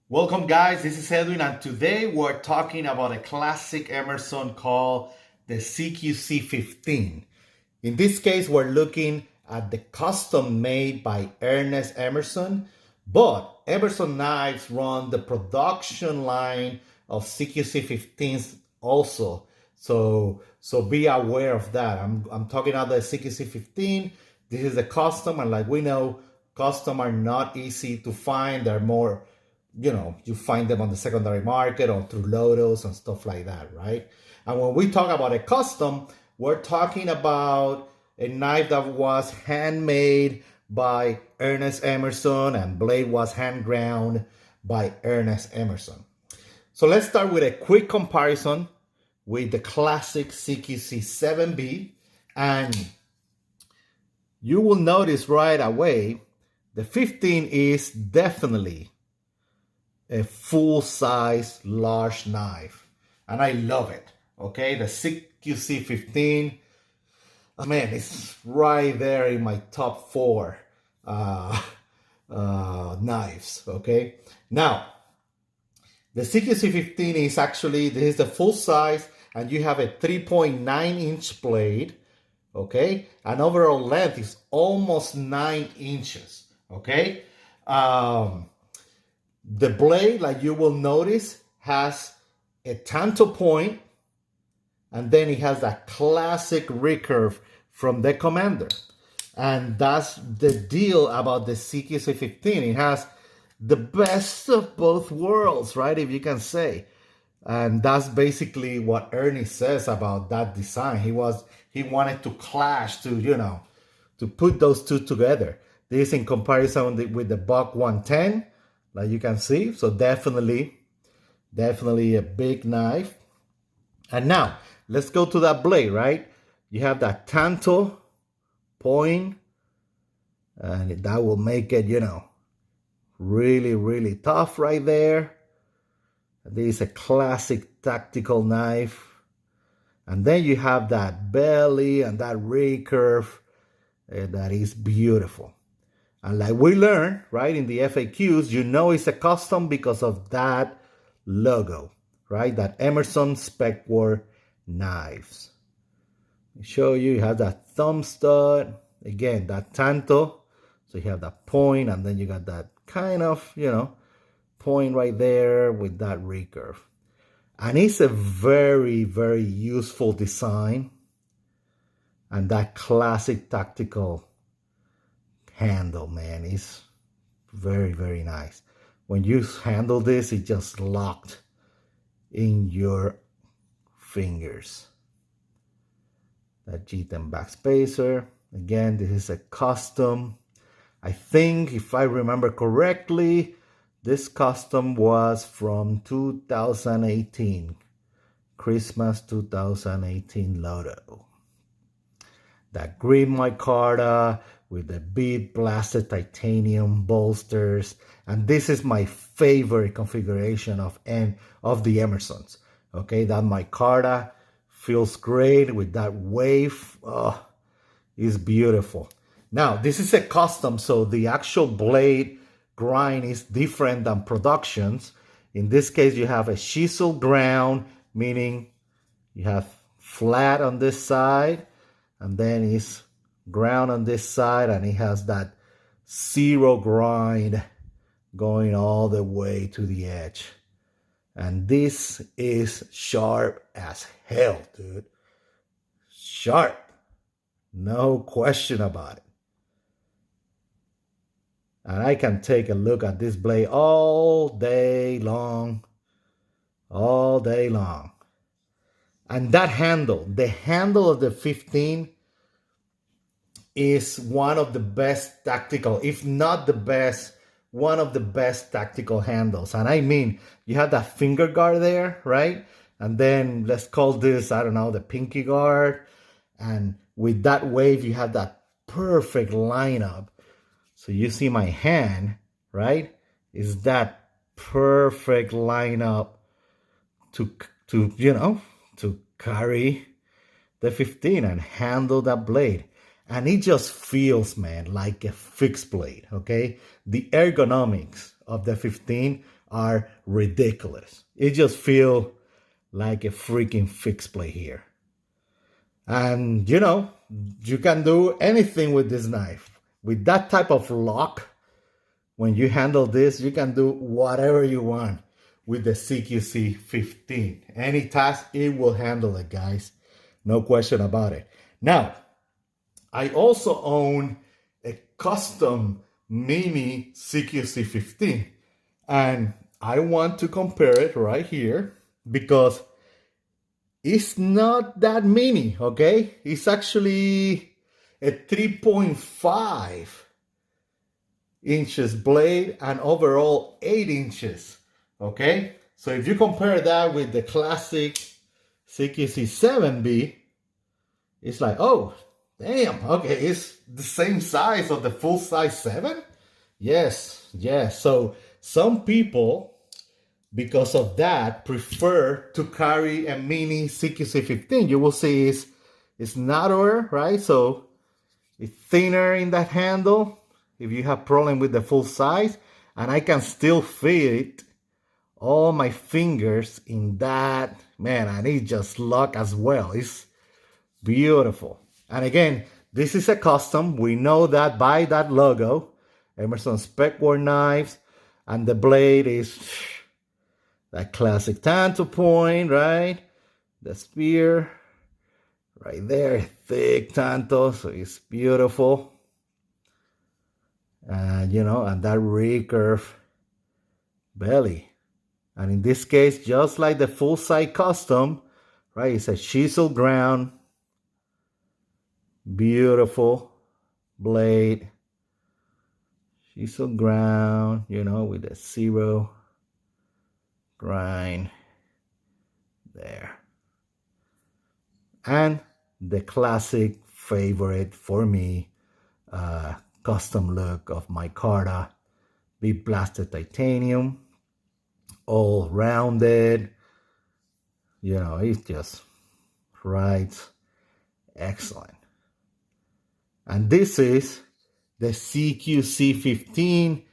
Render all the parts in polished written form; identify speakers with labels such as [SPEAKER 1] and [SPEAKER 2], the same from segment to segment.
[SPEAKER 1] Welcome guys, this is Edwin and today we're talking about a classic Emerson called the CQC-15. In this case, we're looking at the custom made by Ernest Emerson, but Emerson knives run the production line of CQC-15s also. So be aware of that. I'm talking about the CQC-15. This is a custom, and like we know, custom are not easy to find. They're more, you find them on the secondary market or through Lotos and stuff like that, right? And when we talk about a custom, we're talking about a knife that was handmade by Ernest Emerson and blade was hand ground by Ernest Emerson. So let's start with a quick comparison with the classic CQC-7B, and you will notice right away the 15 is definitely a full-size large knife, and I love it. Okay, the CQC-15, man, it's right there in my top 4 knives. Okay, now the CQC-15 is actually, this is the full size, and you have a 3.9-inch blade. Okay, and overall length is almost 9 inches. Okay, the blade, like you will notice, has a tanto point, and then it has that classic recurve from the Commander. And that's the deal about the CQC-15. It has the best of both worlds, right, if you can say. And that's basically what Ernie says about that design. He wanted to clash, to put those two together. This in comparison with the Buck 110, like you can see. So definitely a big knife. And now let's go to that blade, right? You have that tanto point, and that will make it, really, really tough right there. This is a classic tactical knife. And then you have that belly and that recurve that is beautiful. And like we learned, right, in the FAQs, it's a custom because of that logo, right? That Emerson Spec War knives. I'll show you, you have that thumb stud. Again, that tanto. So you have that point, and then you got that kind of, point right there with that recurve. And it's a very, very useful design. And that classic tactical handle, man, is very, very nice. When you handle this, it just locked in your fingers. That G10 backspacer. Again, this is a custom. I think, if I remember correctly, this custom was from 2018. Christmas 2018 Loto. That green micarta with the bead blasted titanium bolsters. And this is my favorite configuration of the Emersons. Okay, that micarta feels great with that wave. Oh, it's beautiful. Now, this is a custom, so the actual blade grind is different than productions. In this case, you have a chisel ground, meaning you have flat on this side, and then it's ground on this side, and it has that zero grind going all the way to the edge. And this is sharp as hell, dude. Sharp. No question about it. And I can take a look at this blade all day long. All day long. And that handle, the handle of the 15 is one of the best tactical, if not the best, one of the best tactical handles. And I mean, you have that finger guard there, right? And then let's call this, I don't know, the pinky guard. And with that wave, you have that perfect lineup. So you see my hand, right? Is that perfect lineup to carry the 15 and handle that blade. And it just feels, man, like a fixed blade, okay? The ergonomics of the 15 are ridiculous. It just feels like a freaking fixed plate here. And you know, you can do anything with this knife. With that type of lock, when you handle this, you can do whatever you want with the CQC-15. Any task, it will handle it, guys. No question about it. Now, I also own a custom mini CQC-15. And I want to compare it right here because it's not that mini, okay? It's actually a 3.5 inches blade and overall 8 inches, okay? So if you compare that with the classic CQC-7B, it's like, oh, damn, okay, it's the same size of the full-size 7? Yes, yes. So some people, because of that, prefer to carry a mini CQC-15. You will see it's narrower, right? So it's thinner in that handle if you have problem with the full size. And I can still fit all my fingers in that, man, and it just lock as well. It's beautiful. And again, this is a custom. We know that by that logo, Emerson Specware Knives, and the blade is that classic tanto point, right? The spear right there, thick tanto, so it's beautiful. You know, and that recurve belly. And in this case, just like the full size custom, right? It's a chisel ground, beautiful blade, chisel ground, you know, with a 0 grind there. And the classic favorite for me, custom look of my Carta, big blasted titanium, all rounded. You know, it's just right, excellent. And this is the CQC-15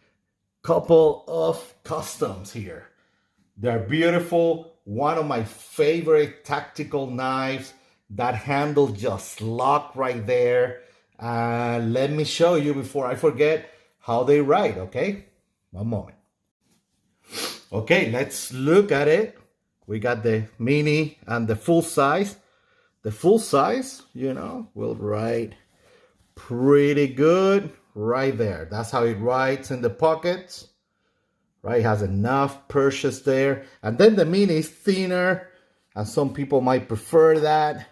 [SPEAKER 1] couple of customs here. They're beautiful. One of my favorite tactical knives. That handle just locked right there. Let me show you before I forget how they write, okay? One moment. Okay, let's look at it. We got the mini and the full size. The full size, you know, will write pretty good right there. That's how it writes in the pockets. Right, it has enough purchase there. And then the mini is thinner, and some people might prefer that.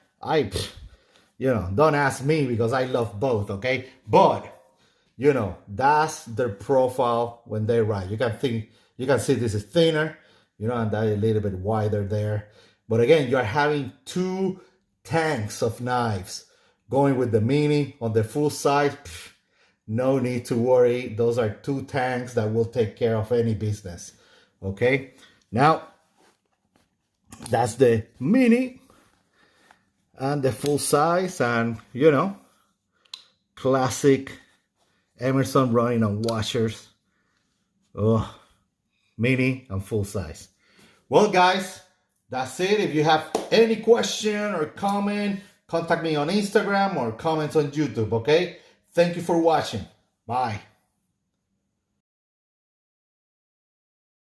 [SPEAKER 1] You know, don't ask me because I love both, okay? But, you know, that's their profile when they write. You can see this is thinner, you know, and that a little bit wider there. But again, you're having two tanks of knives going with the mini on the full size. No need to worry. Those are two tanks that will take care of any business. Okay. Now, that's the mini and the full size, and you know, classic Emerson running on washers. Oh, mini and full size. Well, guys, that's it. If you have any question or comment, contact me on Instagram or comments on YouTube. Okay. Thank you for watching. Bye.